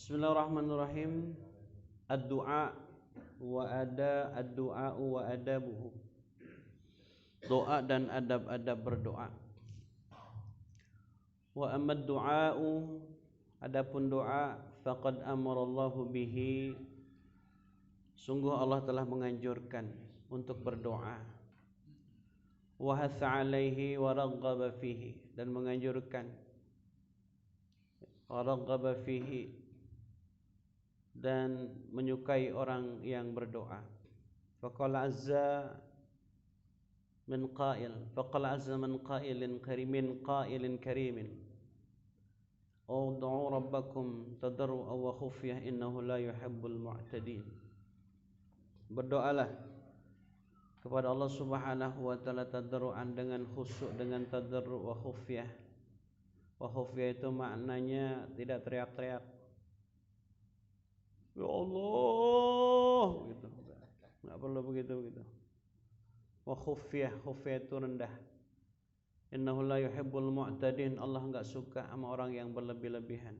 Bismillahirrahmanirrahim. Ad-du'a wa adabuhu. Doa dan adab-adab berdoa. Wa amma ad-du'a'u, adapun doa, faqad amarallahu bihi, sungguh Allah telah menganjurkan untuk berdoa. Wa hatha 'alaihi wa raghaba fihi, dan menganjurkan, wa raghaba fihi, dan menyukai orang yang berdoa. Faqala azza min qailin karimin ud'u rabbakum tadarru'an wa khufyah innahu la yuhibbul mu'tadin. Berdoalah kepada Allah Subhanahu wa taala tadarru'an, dengan khusyuk, dengan tadarru' wa khufyah. Wa khufyah itu maknanya tidak teriak-teriak, ya Allah gitu. Enggak perlu begitu. Wa khufyah itu rendah. Innahu la yuhibbul mu'tadin, Allah enggak suka sama orang yang berlebih-lebihan.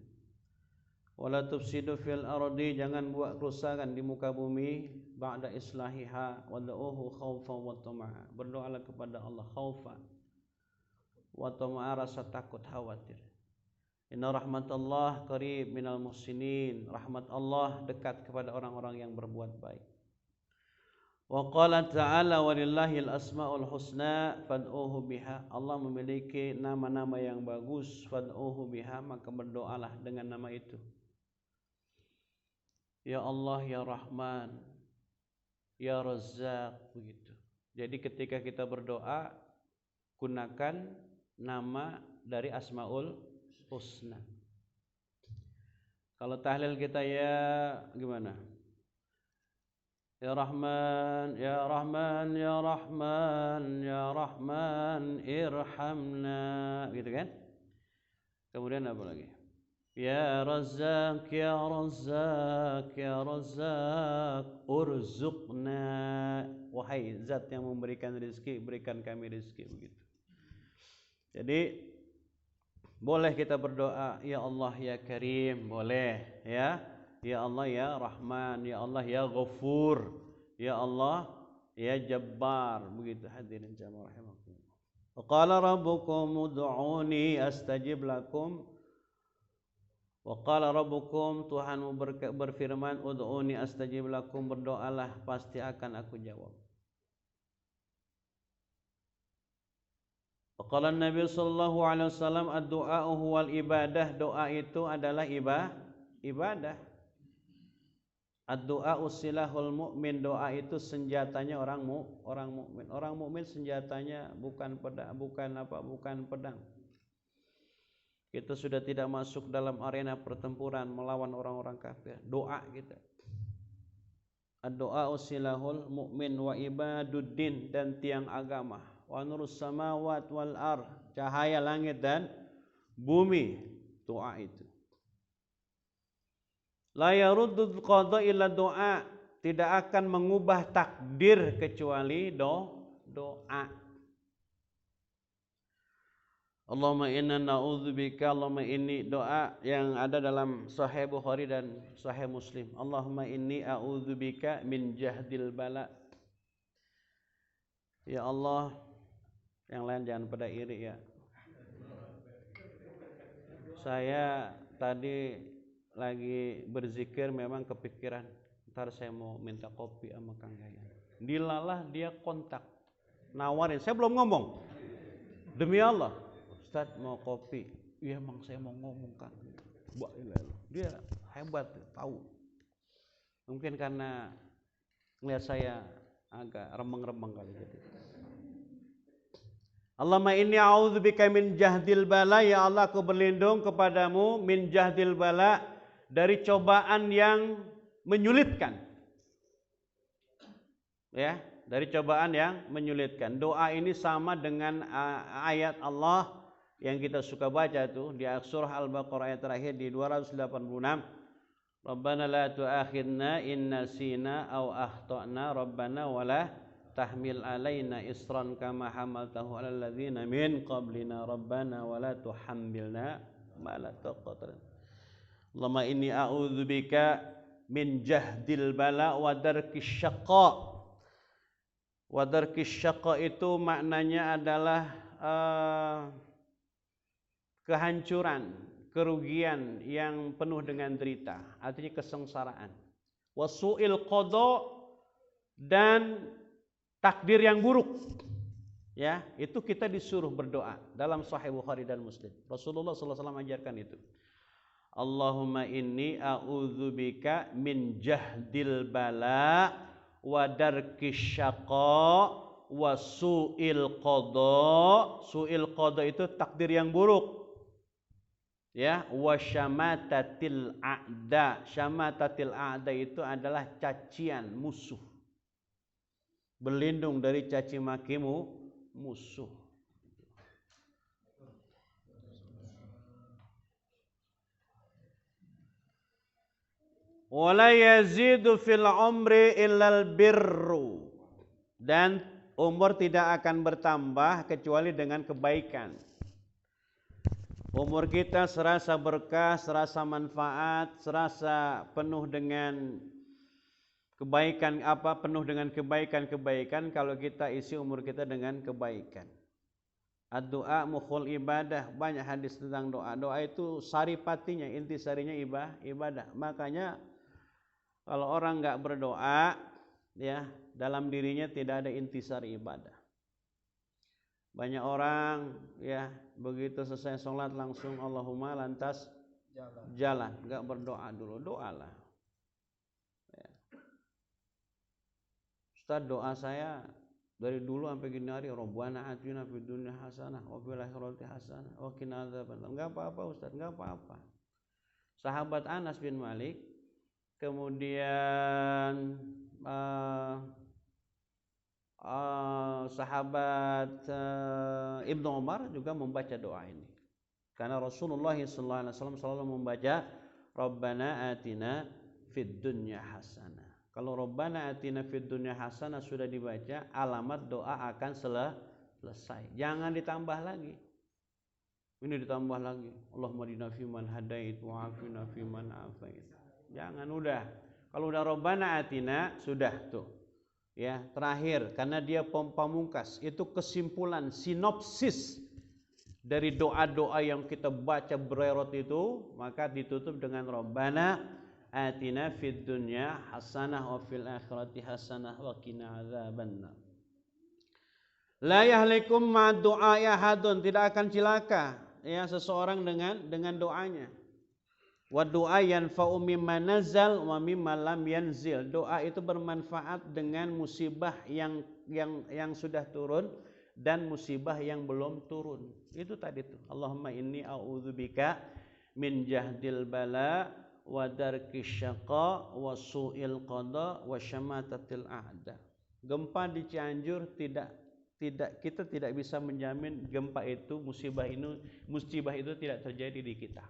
Wala tufsidu fil ardi, jangan buat kerusakan di muka bumi. Ba'da islahiha wad'uhu khaufan wa tama'a, berdoalah kepada Allah khaufan wa tama'a, rasa takut, khawatir. Inna rahmatallah qarib minal muhsinin, rahmat Allah dekat kepada orang-orang yang berbuat baik. Wa qala ta'ala walillahil asmaul husna fad'uhu biha, Allah memiliki nama-nama yang bagus, fad'uhu biha, maka berdoalah dengan nama itu. Ya Allah, ya Rahman, ya Razzaq, begitu. Jadi ketika kita berdoa, gunakan nama dari Asmaul Husna. Kalau tahlil kita ya gimana? Ya Rahman, ya Rahman, ya Rahman, ya Rahman, irhamna, gitu kan? Kemudian apa lagi? Ya Razzaq, ya Razzaq, ya Razzaq, urzuqna, wahai zat yang memberikan rezeki, berikan kami rezeki, begitu. Jadi boleh kita berdoa ya Allah ya Karim, boleh ya. Ya Allah ya Rahman, ya Allah ya Ghafur, ya Allah ya Jabbar, begitu hadirin jamaah rahimakumullah. Wa qala rabbukum ud'uni astajib lakum. Wa qala rabbukum, Tuhanmu berfirman, ud'uni astajib lakum, berdoalah pasti akan aku jawab. Wa qala Nabi sallallahu alaihi wasallam, ad-du'a huwal ibadah, doa itu adalah ibadah. Ad-du'a usilahul mu'min, doa itu senjatanya orang mukmin. Orang mukmin senjatanya bukan pedang. Kita sudah tidak masuk dalam arena pertempuran melawan orang-orang kafir. Doa kita. Ad-du'a usilahul mu'min wa ibaduddin, dan tiang agama. Wa nurus samawat wal ard, cahaya langit dan bumi. Doa itu. La yaruddul qada illa doa, tidak akan mengubah takdir kecuali doa. Allahumma inna na'udzubika, Allahumma inni, doa yang ada dalam Sahih Bukhari dan Sahih Muslim. Allahumma inni a'udzubika min jahdil bala. Ya Allah, yang lain jangan pada iri ya. Saya tadi lagi berzikir memang kepikiran, ntar saya mau minta kopi sama Kang Yayan. Dilalah dia kontak, nawarin, saya belum ngomong. Demi Allah, Ustaz mau kopi. Iya emang saya mau ngomong Kang. Dia hebat, tahu. Mungkin karena ngeliat saya agak remeng-remeng kali jadi. Allahumma inni a'udzubika min jahdil bala, ya Allah aku berlindung kepadamu min jahdil bala, dari cobaan yang menyulitkan. Ya, dari cobaan yang menyulitkan. Doa ini sama dengan ayat Allah yang kita suka baca tuh di surah Al-Baqarah ayat terakhir di 286. Rabbana la tu'akhidna in nasina aw akhtana, Rabbana wala tahmil alaina isran kama hamaltahu alal ladzina min qablina, Rabbana wala tuhammilna ma la taqata. Allahumma inni a'udzubika min jahdil bala wa darkis syaqa. Wa darkis syaqa itu maknanya adalah kehancuran, kerugian yang penuh dengan derita, artinya kesengsaraan. Wa su'il qada, dan takdir yang buruk. Ya, itu kita disuruh berdoa dalam Sahih Bukhari dan Muslim. Rasulullah sallallahu alaihi wasallam ajarkan itu. Allahumma inni a'udzubika min jahdil bala wa darkis syaqa wa su'il qada. Su'il qada itu takdir yang buruk. Ya, wa syamatatil a'da. Syamatatil a'da itu adalah cacian musuh. Berlindung dari caci makimu musuh. Wala yazidu fil umri illal birru, dan umur tidak akan bertambah kecuali dengan kebaikan. Umur kita serasa berkah, serasa manfaat, serasa penuh dengan kebaikan, penuh dengan kebaikan-kebaikan kalau kita isi umur kita dengan kebaikan. Ad-du'a mukhul ibadah, banyak hadis tentang doa. Doa itu saripatinya, intisarinya ibadah. Makanya kalau orang enggak berdoa, ya, dalam dirinya tidak ada intisari ibadah. Banyak orang, ya, begitu selesai sholat langsung Allahumma lantas jalan, enggak berdoa dulu. Doalah. Ustaz, doa saya dari dulu sampai gini hari, Rabbana atina fid dunya hasanah wa fil akhirati hasanah wa qina adzabannar. Enggak apa-apa Ustaz, enggak apa-apa. Sahabat Anas bin Malik, kemudian sahabat Ibnu Umar juga membaca doa ini. Karena Rasulullah sallallahu alaihi wasallam selalu membaca Rabbana atina fid dunya hasanah. Kalau Rabbana atina fid dunya hasanah sudah dibaca, alamat doa akan selesai. Jangan ditambah lagi. Ini ditambah lagi. Allahumma hdina fiman hadait wa afina fiman afait. Jangan, udah. Kalau udah Rabbana atina sudah tuh. Ya, terakhir karena dia pamungkas. Itu kesimpulan, sinopsis dari doa-doa yang kita baca bererot itu, maka ditutup dengan Rabbana atina fid dunya hasanah wa fil akhirati hasanah wa qina adzabannar. La yahlikum ma du'a ahadun, tidak akan cilaka ya seseorang dengan doanya. Wa du'a yanfa'u mimma nazal wa mimma lam yanzil. Doa itu bermanfaat dengan musibah yang sudah turun dan musibah yang belum turun. Itu tadi tuh. Allahumma inni a'udzubika min jahdil bala wa darkis syaqa wa su'il qada wa syamatatil a'da. Gempa di Cianjur kita tidak bisa menjamin gempa itu, musibah itu tidak terjadi di kita.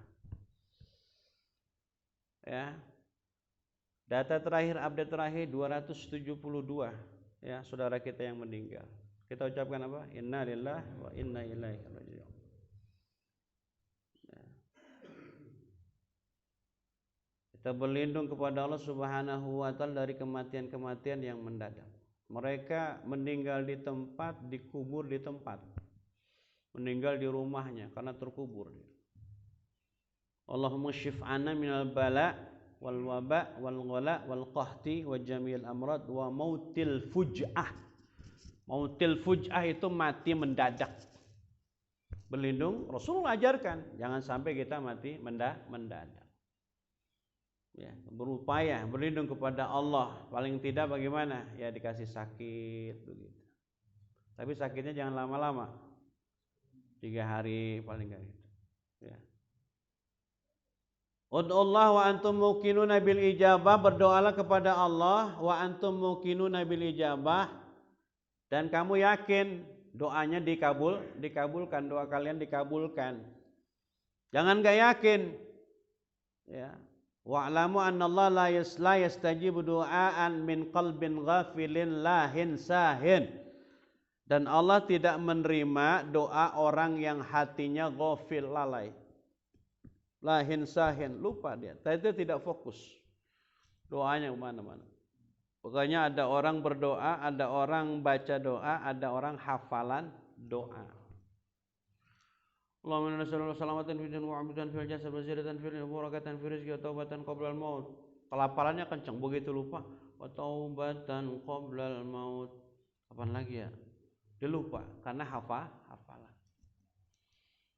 Ya. Data terakhir, update terakhir 272 ya saudara kita yang meninggal. Kita ucapkan apa? Inna lillahi wa inna ilaihi raji'un. Kita berlindung kepada Allah Subhanahu wa taala dari kematian-kematian yang mendadak. Mereka meninggal di tempat, dikubur di tempat. Meninggal di rumahnya karena terkubur. Allahumma syif'ana minal bala wal waba wal ghala wal qahti wa jami'il amrad wa mautil fuj'ah. Mautil fuj'ah itu mati mendadak. Berlindung, Rasulullah ajarkan, jangan sampai kita mati mendadak. Ya, berupaya berlindung kepada Allah, paling tidak bagaimana? Ya dikasih sakit begitu. Tapi sakitnya jangan lama-lama. 3 hari paling enggak gitu. Ya. Ud'ullah wa antum muqinuna bil ijabah, berdoalah kepada Allah wa antum muqinuna bil ijabah, dan kamu yakin doanya dikabulkan, doa kalian dikabulkan. Jangan enggak yakin. Ya. Wa'lamu annallaha la yastajibu du'aan min qalbin ghafilin lahin sahin. Dan Allah tidak menerima doa orang yang hatinya ghafil, lalai. lahin sahin, lupa dia. Itu tidak fokus. Doanya kemana-mana. Pokoknya ada orang berdoa, ada orang baca doa, ada orang hafalan doa. Allahumma inna nas'aluka salamatan fid din wa 'afiyatan fil jasad wa ziyadatan fil ilmi wa barakatan fil rizqi wa taubatan qabla al maut. Pelafalannya kencang, begitu lupa. Wa taubatan qabla al maut. Kapan lagi ya? Dia lupa karena hafalan.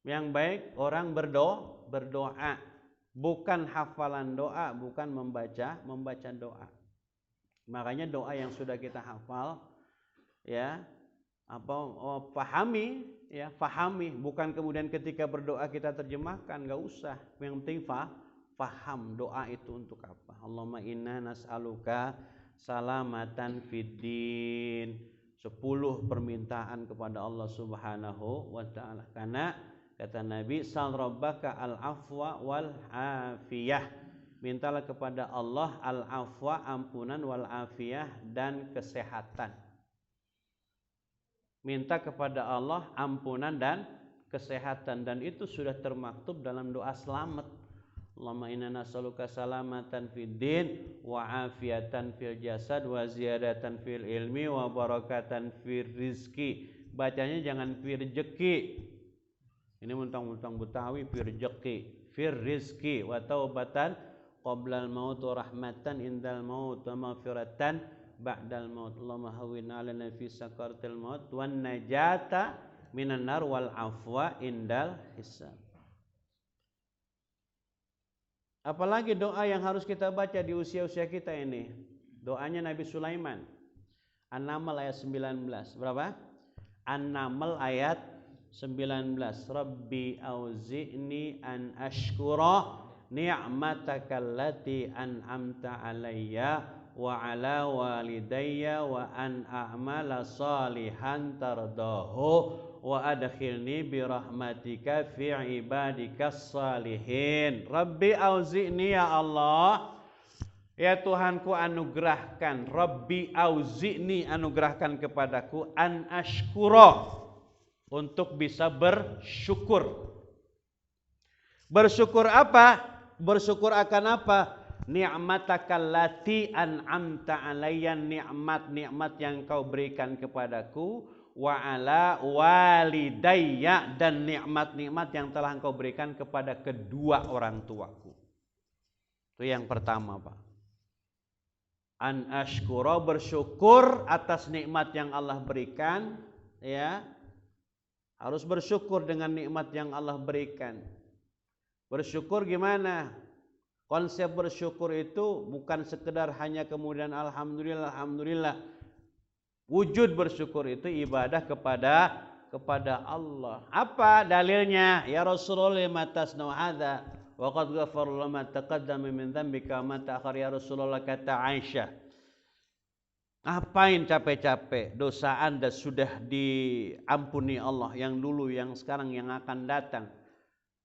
Yang baik orang berdoa, bukan hafalan doa, bukan membaca doa. Makanya doa yang sudah kita hafal ya, fahami, bukan kemudian ketika berdoa kita terjemahkan, enggak usah. Yang penting faham doa itu untuk apa. Allahumma inna nas'aluka salamatan fid din. 10 permintaan kepada Allah Subhanahu wa taala. Karena kata Nabi, sal rabbaka al-afwa wal afiyah. Mintalah kepada Allah al-afwa, ampunan, wal afiyah, dan kesehatan. Minta kepada Allah ampunan dan kesehatan, dan itu sudah termaktub dalam doa selamat. Allahumma inna nas'aluka salamatan fid din wa afiyatan fil jasad wa ziyadatan fil ilmi wa barakatan fil rizki. Bacanya jangan firjeki. Ini mentang-mentang Betawi firjeki. Fir rizki wa taubatan qabla al-maut wa rahmatan indal maut wa maghfiratan ba'dal maut. Allahumma hawwin 'alaina fi sakaratil maut wan najata minan nar wal afwa indal hisab. Apalagi doa yang harus kita baca di usia-usia kita ini. Doanya Nabi Sulaiman. An-Naml ayat 19. Berapa? An-Naml ayat 19. Rabbi auzi'ni an ashkura ni'matakallati an'amta alayya wa ala walidayya wa an a'mala salihan tardahu wa adkhilni bi rahmatika fi ibadikas salihin. Rabbi auzi'ni, ya Allah, ya Tuhanku, anugerahkan. Rabbi auzi'ni, anugerahkan kepadaku, an ashkura, untuk bisa bersyukur. Bersyukur apa? Bersyukur akan apa? Ni'matakallati an'amta alayya, nikmat-nikmat yang kau berikan kepadaku, wa ala walidayya, dan nikmat-nikmat yang telah engkau berikan kepada kedua orang tuaku. Itu yang pertama, Pak. An ashkura, bersyukur atas nikmat yang Allah berikan, ya. Harus bersyukur dengan nikmat yang Allah berikan. Bersyukur gimana? Konsep bersyukur itu bukan sekedar hanya kemudian alhamdulillah, alhamdulillah. Wujud bersyukur itu ibadah kepada Allah. Apa dalilnya? Ya Rasulullah, lima tasnau hadza wa qad ghafara lama taqaddama min dzambika wa ma ta'akhkhar. Ya Rasulullah, kata Aisyah, ngapain capek-capek? Dosa Anda sudah diampuni Allah, yang dulu, yang sekarang, yang akan datang.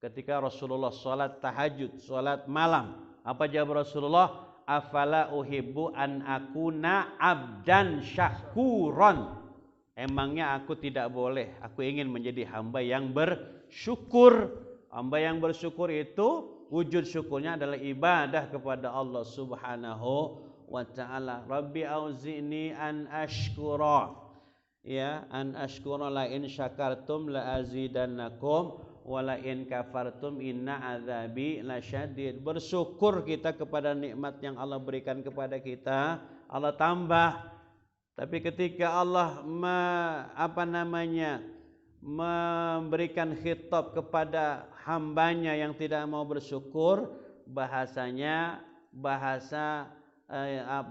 Ketika Rasulullah sholat tahajud, sholat malam, apa jawab Rasulullah? Afala uhibbu an akuna abdan syakuron. Emangnya aku tidak boleh? Aku ingin menjadi hamba yang bersyukur. Hamba yang bersyukur itu wujud syukurnya adalah ibadah kepada Allah Subhanahu wa ta'ala. Rabbi auzi'ni an ashkura, ya, an ashkura la in syakartum la azidannakum wala in kafartum inna azabi lasyadid. Bersyukur kita kepada nikmat yang Allah berikan kepada kita, Allah tambah. Tapi ketika Allah memberikan khitab kepada hambanya yang tidak mau bersyukur, bahasanya bahasa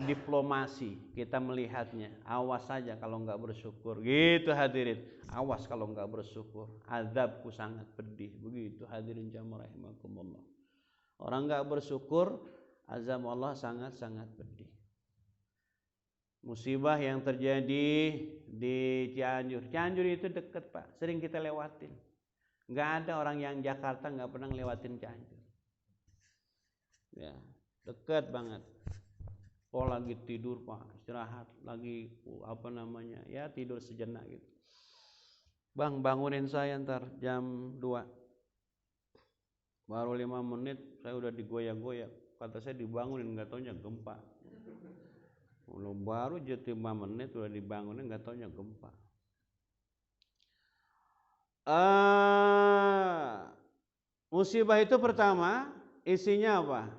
diplomasi, kita melihatnya. Awas saja kalau enggak bersyukur, gitu hadirin. Awas kalau enggak bersyukur, azabku sangat pedih. Begitu hadirin jamaah rahimakumullah. Orang enggak bersyukur, azab Allah sangat-sangat pedih. Musibah yang terjadi di Cianjur. Cianjur itu dekat, Pak, sering kita lewatin. Enggak ada orang yang Jakarta enggak pernah lewatin Cianjur. Ya, dekat banget. Oh, lagi tidur, Pak, istirahat, lagi ya tidur sejenak gitu. Bang, bangunin saya ntar jam 2. Baru 5 menit saya udah digoyak-goyak. Kata saya dibangunin, nggak taunya gempa. Baru jadi 5 menit udah dibangunin, nggak taunya gempa. Musibah itu pertama isinya apa?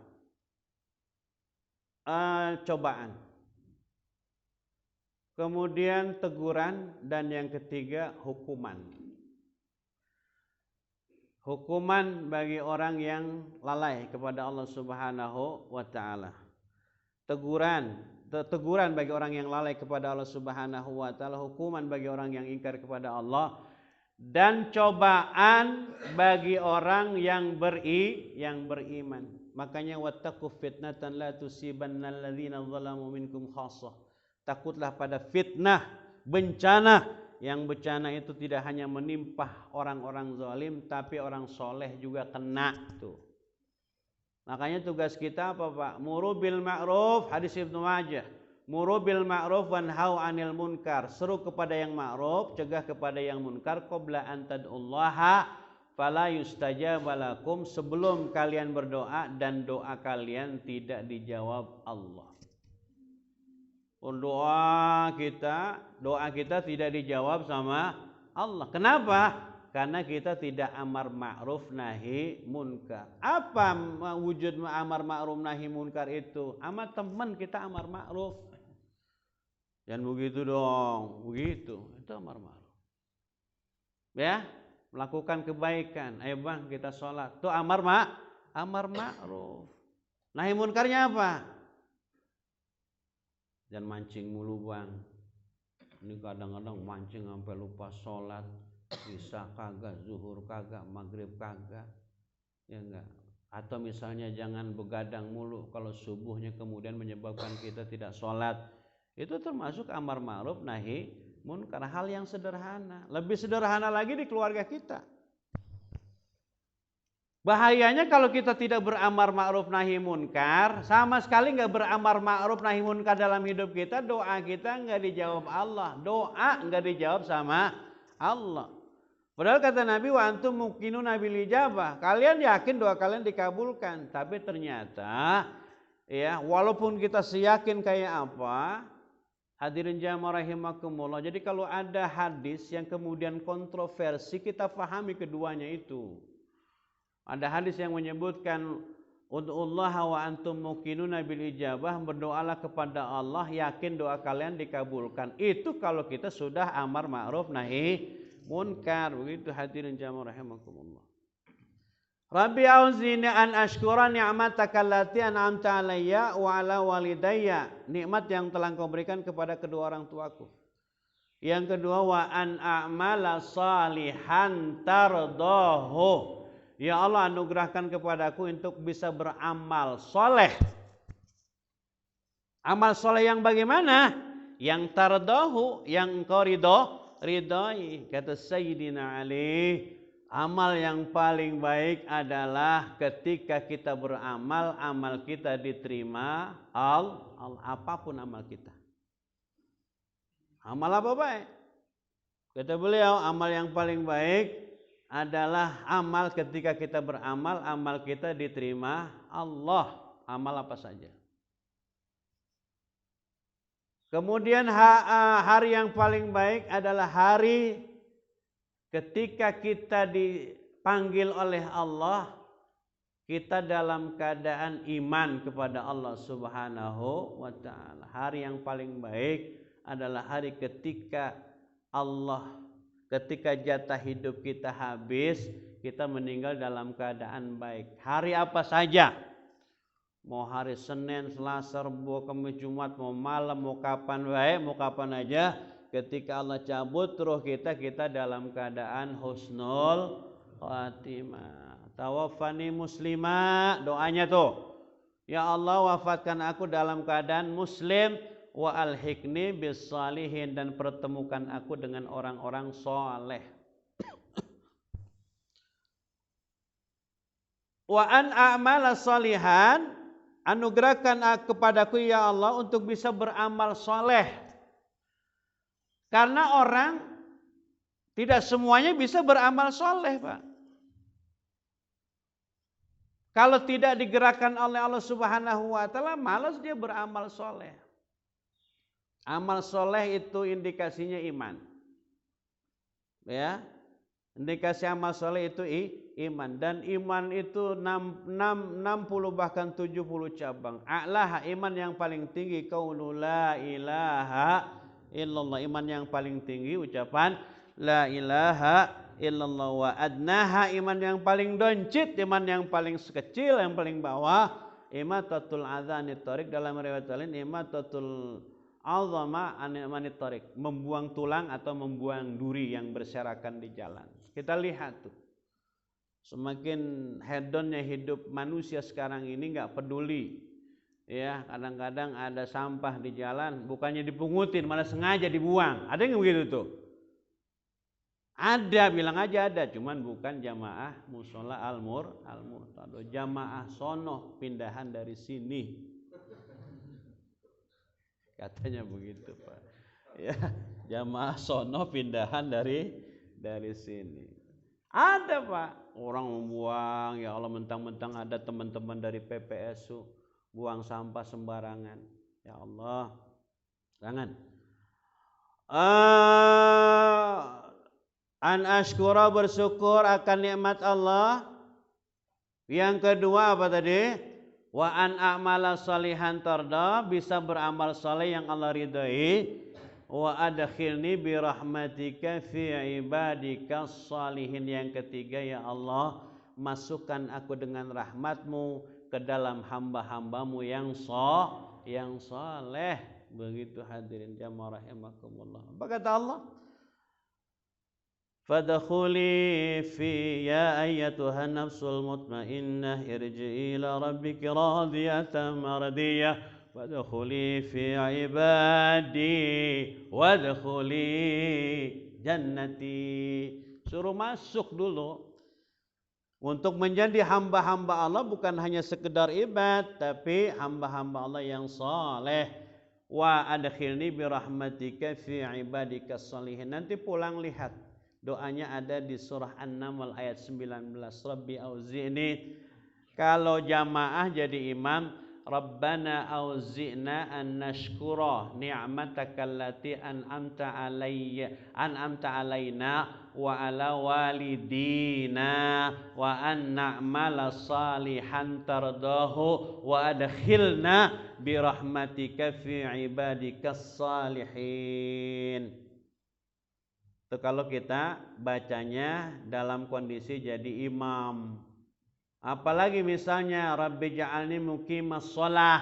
Cobaan. Kemudian teguran, dan yang ketiga hukuman. Hukuman bagi orang yang lalai kepada Allah Subhanahu wa taala. Teguran bagi orang yang lalai kepada Allah Subhanahu wa taala, hukuman bagi orang yang ingkar kepada Allah, dan cobaan bagi orang yang beriman. Makanya wattaqu fitnatan la tusibannal ladzina zalamu minkum khassah. Takutlah pada fitnah, bencana, yang bencana itu tidak hanya menimpa orang-orang zalim, tapi orang soleh juga kena tuh. Makanya tugas kita apa Pak? Muru bil ma'ruf, hadis Ibnu Majah. Muru bil ma'ruf wanhau 'anil munkar. Seru kepada yang ma'ruf, cegah kepada yang munkar, qabla an tad'ullaha fala yustajaba lakum, sebelum kalian berdoa dan doa kalian tidak dijawab Allah. Doa kita tidak dijawab sama Allah. Kenapa? Karena kita tidak amar ma'ruf nahi munkar. Apa wujud amar ma'ruf nahi munkar itu? Sama teman kita amar ma'ruf. Jangan begitu dong, begitu. Itu amar ma'ruf. Ya, melakukan kebaikan. Ayo bang, kita sholat. Itu amar ma'ruf. Nahi munkarnya apa? Jangan mancing mulu bang. Ini kadang-kadang mancing sampai lupa sholat. Isya kagak, zuhur kagak, maghrib kagak, ya enggak. Atau misalnya jangan begadang mulu kalau subuhnya kemudian menyebabkan kita tidak sholat. Itu termasuk amar ma'ruf nahi munkar, hal yang sederhana. Lebih sederhana lagi di keluarga kita. Bahayanya kalau kita tidak beramar ma'ruf nahi munkar, sama sekali nggak beramar ma'ruf nahi munkar dalam hidup kita, doa kita nggak dijawab Allah, doa nggak dijawab sama Allah. Padahal kata Nabi, wa antum muqinuna bil ijabah, kalian yakin doa kalian dikabulkan. Tapi ternyata ya, walaupun kita seyakin kayak apa, hadirin jamaah rahimakumullah, jadi kalau ada hadis yang kemudian kontroversi, kita pahami keduanya itu. Ada hadis yang menyebutkan ud'ullaha wa antum muqinuna bil ijabah, berdoalah kepada Allah yakin doa kalian dikabulkan. Itu kalau kita sudah amar ma'ruf nahi munkar. Begitu hadirin jamaah rahimakumullah. Rabbi auzini an ashkura ni'mataka allati an'amta alayya wa ala walidayya, nikmat yang telah Engkau berikan kepada kedua orang tuaku. Yang kedua, wa an a'mala salihan tardahu, ya Allah anugerahkan kepadaku untuk bisa beramal soleh. Amal soleh yang bagaimana? Yang tardahu, yang Engkau ridhoi. Kata Sayyidina Ali, amal yang paling baik adalah ketika kita beramal, amal kita diterima apapun amal kita. Amal apa baik? Kata beliau, amal yang paling baik adalah amal ketika kita beramal, amal kita diterima Allah. Amal apa saja. Kemudian hari yang paling baik adalah hari ketika kita dipanggil oleh Allah, kita dalam keadaan iman kepada Allah Subhanahu wa ta'ala. Hari yang paling baik adalah hari ketika ketika jatah hidup kita habis, kita meninggal dalam keadaan baik. Hari apa saja, mau hari Senin, Selasa, Rabu, Kamis, Jumat, mau malam, mau kapan baik, mau kapan aja, ketika Allah cabut roh kita dalam keadaan husnul khatimah. Tawaffani muslimah, doanya tuh, ya Allah wafatkan aku dalam keadaan muslim, wa alhiqni bis salihin, dan pertemukan aku dengan orang-orang soleh. Wa an a'mala salihan, anugerahkan kepadaku ya Allah untuk bisa beramal soleh. Karena orang tidak semuanya bisa beramal soleh, Pak. Kalau tidak digerakkan oleh Allah Subhanahu wa taala, malas dia beramal soleh. Amal soleh itu indikasinya iman. Ya. Indikasi amal soleh itu iman, dan iman itu 60 bahkan 70 cabang. A'laha, iman yang paling tinggi, qaulu la ilaha illallah, iman yang paling tinggi ucapan la ilaha illallah. Wa adnaha, iman yang paling doncit, iman yang paling sekecil, yang paling bawah, imatatul adzanit thariq, dalam riwayat lain imatatul azama anit thariq, membuang tulang atau membuang duri yang berserakan di jalan. Kita lihat tuh, semakin hedonnya hidup manusia sekarang ini, nggak peduli. Ya, kadang-kadang ada sampah di jalan, bukannya dipungutin, malah sengaja dibuang. Ada yang begitu tuh? Ada, bilang aja ada, cuman bukan jamaah musola al-murtado, jamaah sono, pindahan dari sini. Katanya begitu, Pak. Ya, jamaah sono pindahan dari sini. Ada, Pak, orang membuang, ya Allah, mentang-mentang ada teman-teman dari PPSU buang sampah sembarangan. Ya Allah, jangan. An ashkura, bersyukur akan nikmat Allah. Yang kedua apa tadi? Wa an a'mala salihan tarda, bisa beramal saleh yang Allah ridai. Wa adkhilni bi rahmatika fi ibadika salihin. Yang ketiga, ya Allah, masukkan aku dengan rahmatmu ke dalam hamba-hambamu yang saleh. Begitu hadirin jamaah rahimakumullah. Apa kata Allah? Fadkhuli fi ya ayyatuhan nafsul mutmainnah irji'i ila rabbiki radiyatan mardiyah wadkhuli fi ibadi wadkhuli jannati. Suruh masuk dulu untuk menjadi hamba-hamba Allah, bukan hanya sekedar ibad, tapi hamba-hamba Allah yang saleh. Wa adkhilni bi rahmatika fi ibadika salihin. Nanti pulang lihat, doanya ada di surah An-Naml ayat 19. Rabbi auzi'ni, kalau jamaah jadi imam, Rabbana auzi'na an nashkura ni'mataka allati an'amta alaina wa ala walidina wa an na'mala salihan tardahu wa adkhilna bi rahmatika fi ibadikas salihin. Itu kalau kita bacanya dalam kondisi jadi imam. Apalagi misalnya Rabbi ja'alni muqimas shalah,